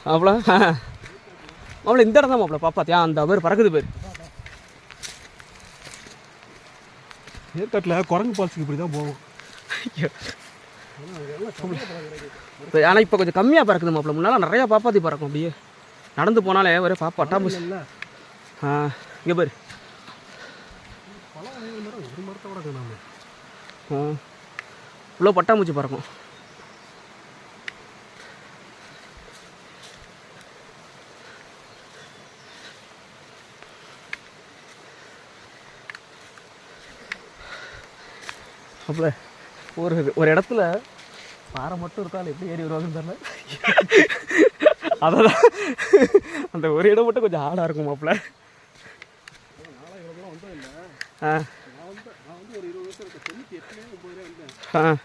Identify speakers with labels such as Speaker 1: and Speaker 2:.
Speaker 1: மாப்பிள மாப்பிள இந்த இடம் தான் மாப்பிள பாப்பாத்தியா அந்த பேர் பறக்குது பேர்.
Speaker 2: ஏற்காட்டில் குரங்கு பால்ஸுக்கு இப்படி தான் போகும்.
Speaker 1: ஆனால் இப்போ கொஞ்சம் கம்மியாக பறக்குது மாப்பிள. முன்னால் நிறையா பாப்பாத்தி பறக்கும். அப்படியே நடந்து போனாலே ஒரே பாப்பா அட்டாம்பு. இங்கே பேர்
Speaker 2: ஒரு மரத்தோட காணாம
Speaker 1: இவ்வளோ பட்டாம்பூச்சி பறக்கும். அப்போ ஒரு இடத்துல பாறை மட்டும் இருக்காலும் எப்படி ஏறி வருவாங்கன்னு தெரியல. அதான் அந்த ஒரு இடம் மட்டும் கொஞ்சம் ஆடாக இருக்கும் மாப்பிள்ள.
Speaker 2: நான் வந்து ஒரு 20 வருஷம் 98 வந்தேன்.